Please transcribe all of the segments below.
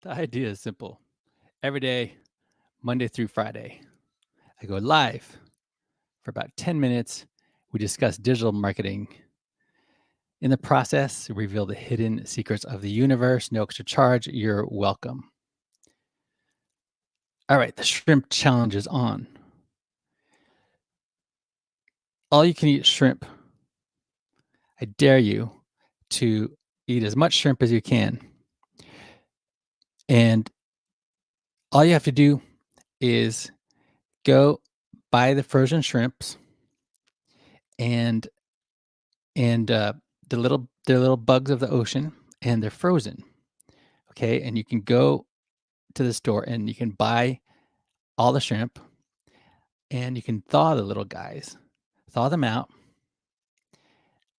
The idea is simple. Every day, Monday through Friday, I go live for about 10 minutes. We discuss digital marketing. In the process, we reveal the hidden secrets of the universe. No extra charge. You're welcome. All right, the shrimp challenge is on. All you can eat shrimp. I dare you to eat as much shrimp as you can. And all you have to do is go buy the frozen shrimps and and they're little bugs of the ocean, and they're frozen. Okay, and you can go to the store and you can buy all the shrimp, and you can thaw the little guys, thaw them out,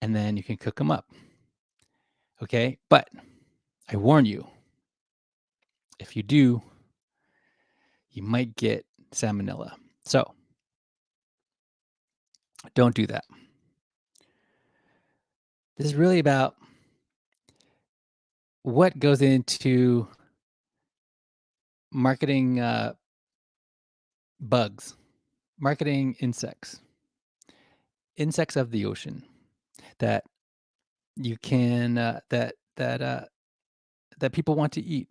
and then you can cook them up. Okay, but I warn you, if you do, you might get salmonella. So don't do that. This is really about what goes into marketing bugs, marketing insects of the ocean that you can that people want to eat.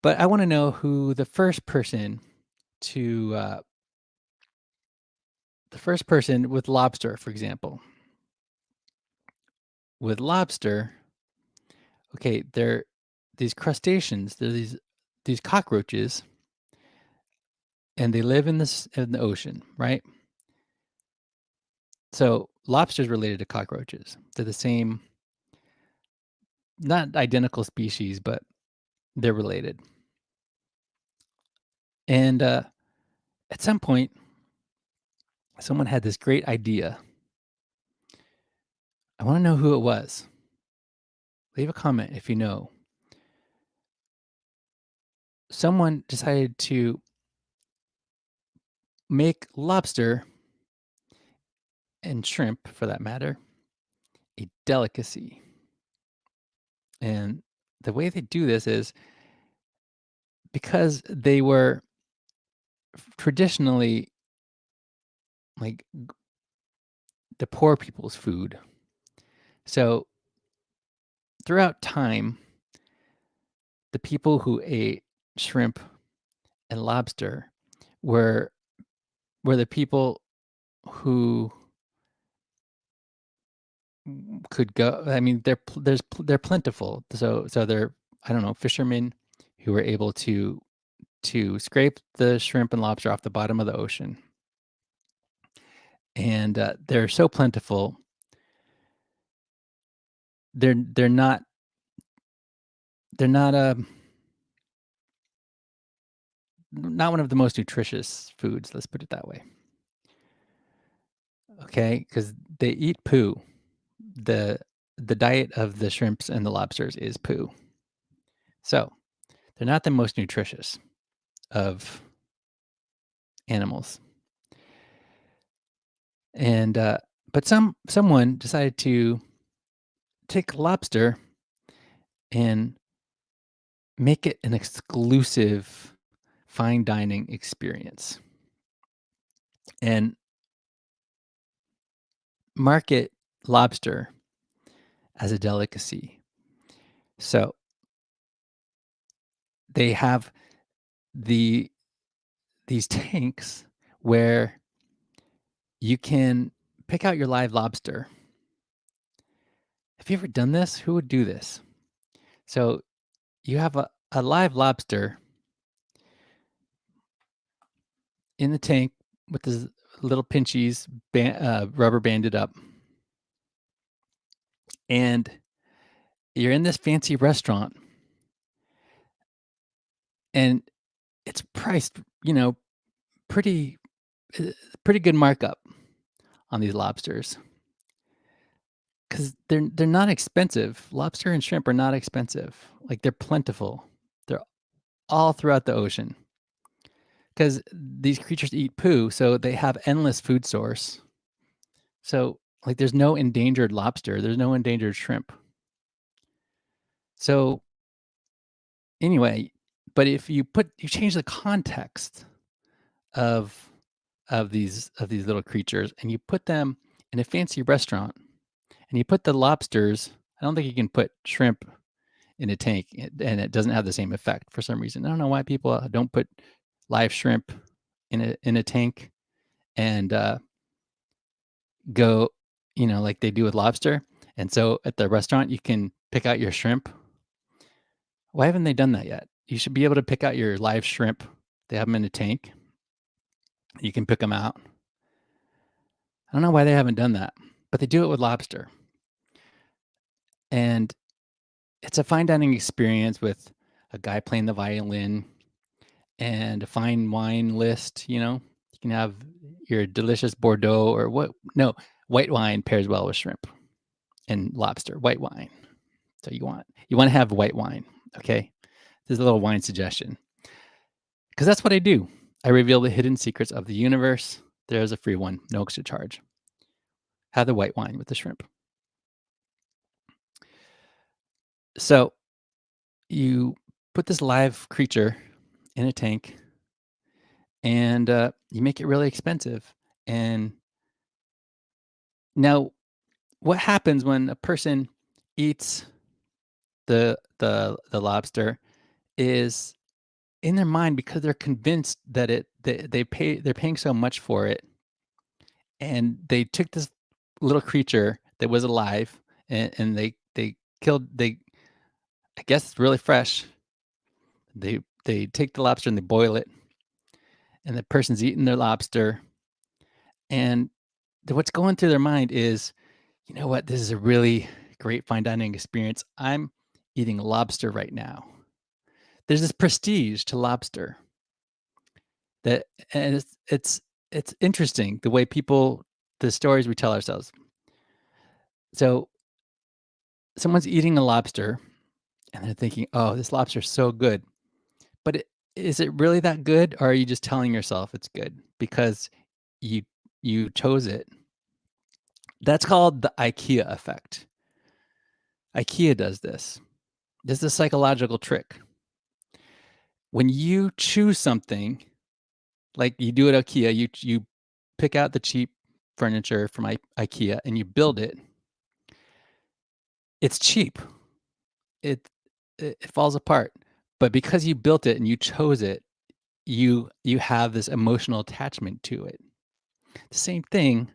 But I want to know who to the first person with lobster, for example. With lobster, okay, they're these crustaceans. They're these cockroaches, and they live in the ocean, right? So lobster's related to cockroaches. They're the same, not identical species, but they're related. And at some point, someone had this great idea. I want to know who it was. Leave a comment if you know. Someone decided to make lobster and shrimp, for that matter, a delicacy. And the way they do this is because they were traditionally like the poor people's food. So throughout time, the people who ate shrimp and lobster were the people who could go. I mean, they're plentiful. So they're, I don't know, fishermen who were able to scrape the shrimp and lobster off the bottom of the ocean, and they're so plentiful. They're not they're not not one of the most nutritious foods. Let's put it that way. Okay, because they eat poo. the The diet of the shrimps and the lobsters is poo. So they're not the most nutritious of animals. And but someone decided to take lobster and make it an exclusive fine dining experience and market lobster as a delicacy. So they have the these tanks where you can pick out your live lobster. Have you ever done this? Who would do this? So you have a live lobster in the tank with this little pinchies rubber banded up, and you're in this fancy restaurant, and it's priced, pretty pretty good markup on these lobsters because they're not expensive. Lobster and shrimp are not expensive. Like, they're plentiful. They're all throughout the ocean because these creatures eat poo, so they have endless food source. So, like, there's no endangered lobster. There's no endangered shrimp. So anyway, but if you change the context of these little creatures and you put them in a fancy restaurant and you put the lobsters, I don't think you can put shrimp in a tank and it doesn't have the same effect for some reason. I don't know why people don't put live shrimp in a tank and go, like they do with lobster. And so at the restaurant, you can pick out your shrimp. Why haven't they done that yet? You should be able to pick out your live shrimp. They have them in a tank. You can pick them out. I don't know why they haven't done that, but they do it with lobster. And it's a fine dining experience with a guy playing the violin and a fine wine list. You can have your delicious Bordeaux or what? No, white wine pairs well with shrimp and lobster. White wine. So you want to have white wine. Okay, this is a little wine suggestion because that's what I do. I reveal the hidden secrets of the universe. There's a free one, no extra charge. Have the white wine with the shrimp. So you put this live creature in a tank and you make it really expensive. And now, what happens when a person eats the lobster is in their mind because they're convinced that they're paying so much for it, and they took this little creature that was alive and they killed they I guess it's really fresh. They take the lobster and they boil it, and the person's eating their lobster, and what's going through their mind is, you know what, this is a really great fine dining experience. I'm eating lobster right now. There's this prestige to lobster that, and it's interesting the way the stories we tell ourselves. So someone's eating a lobster and they're thinking, "Oh, this lobster's so good." But is it really that good, or are you just telling yourself it's good because you you chose it? That's called the IKEA effect. IKEA does this. This is a psychological trick. When you choose something, like you do at IKEA, you pick out the cheap furniture from IKEA and you build it. It's cheap. It it falls apart. But because you built it and you chose it, you have this emotional attachment to it. The same thing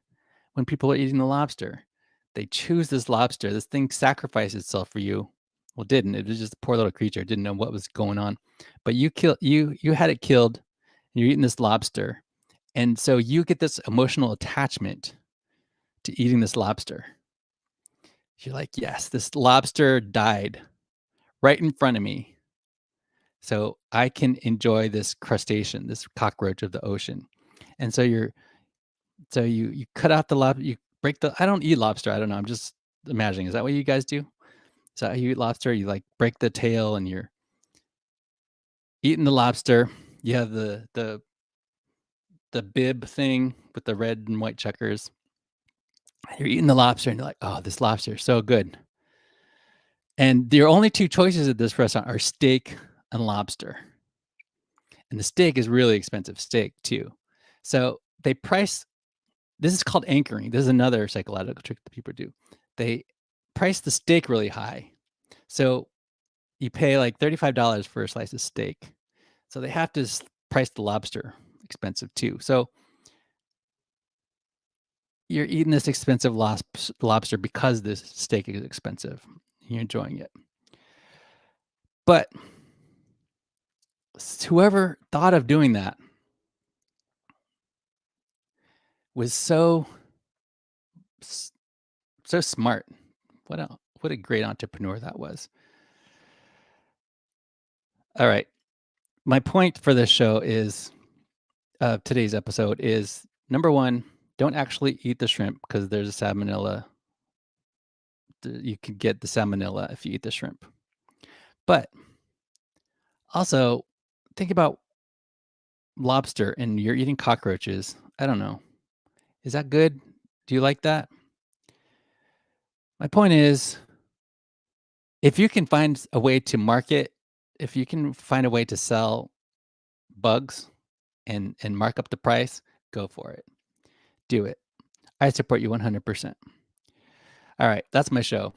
when people are eating the lobster. They choose this lobster. This thing sacrificed itself for you. Well, it didn't. It was just a poor little creature. It didn't know what was going on. But you had it killed and you're eating this lobster. And so you get this emotional attachment to eating this lobster. You're like, yes, this lobster died right in front of me. So I can enjoy this crustacean, this cockroach of the ocean. And so you cut out the lobster, you break the I don't eat lobster, I don't know, I'm just imagining. Is that what you guys do? Is that how you eat lobster? You like break the tail and you're eating the lobster. You have the bib thing with the red and white checkers. You're eating the lobster and you're like, "Oh, this lobster is so good." And your only two choices at this restaurant are steak and lobster. And the steak is really expensive steak too. So they price this is called anchoring. This is another psychological trick that people do. They price the steak really high. So you pay like $35 for a slice of steak. So they have to price the lobster expensive too. So you're eating this expensive lobster because this steak is expensive. You're enjoying it. But whoever thought of doing that was so smart. What a great entrepreneur that was. All right. My point for this show is today's episode is number one, don't actually eat the shrimp because there's a salmonella. You can get the salmonella if you eat the shrimp. But also think about lobster and you're eating cockroaches. I don't know. Is that good? Do you like that? My point is If you can find a way to market, if you can find a way to sell bugs and mark up the price, go for it. Do it. I support you 100%. All right, that's my show.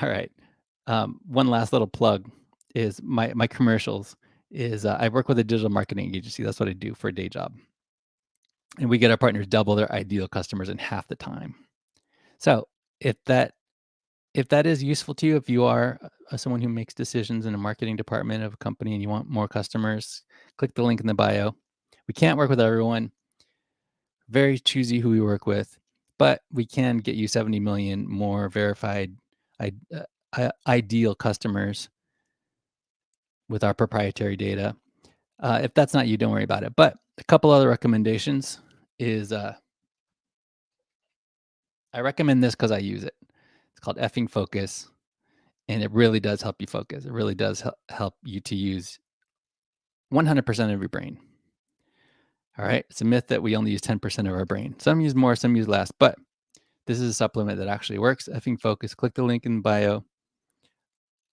All right. One last little plug is my commercials is I work with a digital marketing agency. That's what I do for a day job. And we get our partners double their ideal customers in half the time. So if that if that is useful to you, if you are someone who makes decisions in a marketing department of a company and you want more customers, click the link in the bio. We can't work with everyone. Very choosy who we work with, but we can get you 70 million more verified ideal customers with our proprietary data. If that's not you, don't worry about it. But a couple other recommendations is I recommend this because I use it. It's called Effing Focus, and it really does help you focus. It really does help you to use 100% of your brain. All right. It's a myth that we only use 10% of our brain. Some use more, some use less, but this is a supplement that actually works. Effing Focus. Click the link in the bio.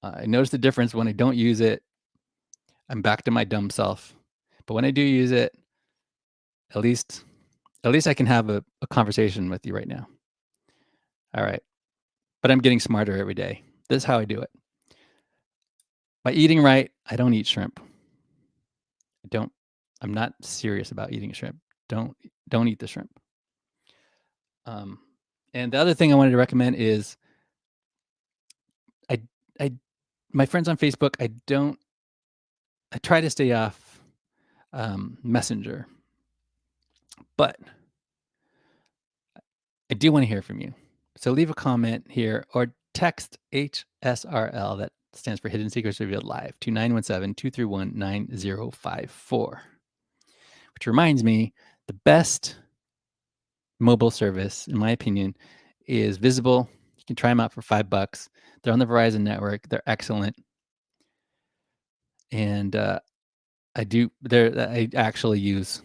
I notice the difference when I don't use it. I'm back to my dumb self. But when I do use it, at least I can have a conversation with you right now. All right. But I'm getting smarter every day. This is how I do it. By eating right, I don't eat shrimp. I'm not serious about eating shrimp. Don't eat the shrimp. And the other thing I wanted to recommend is I my friends on Facebook, I try to stay off Messenger, but I do want to hear from you. So leave a comment here or text HSRL, that stands for Hidden Secrets Revealed Live, to 917-231-9054. Which reminds me, the best mobile service, in my opinion, is Visible. You can try them out for $5. They're on the Verizon network. They're excellent. And I actually use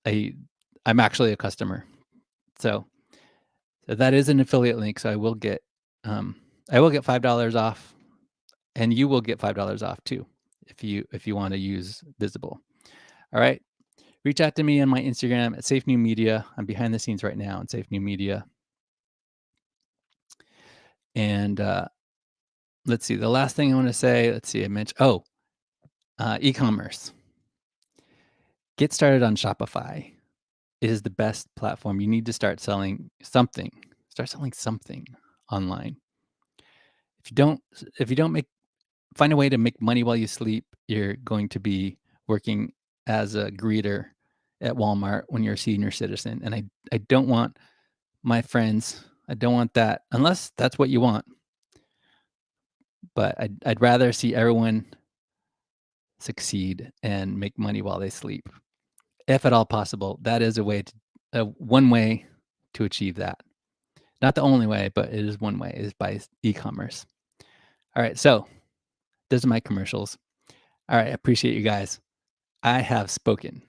I'm actually a customer. So that is an affiliate link. So I will get $5 off, and you will get $5 off too if you want to use Visible. All right. Reach out to me on my Instagram at Safe New Media. I'm behind the scenes right now on Safe New Media. And let's see. The last thing I want to say, I mentioned e-commerce. Get started on Shopify. It is the best platform. You need to start selling something. Start selling something online. If you don't find a way to make money while you sleep, you're going to be working as a greeter at Walmart when you're a senior citizen. And I don't want my friends, I don't want that, unless that's what you want. But I'd rather see everyone succeed and make money while they sleep, if at all possible. That is one way to achieve that. Not the only way, but it is one way, is by e-commerce. All right, so those are my commercials. All right, I appreciate you guys. I have spoken.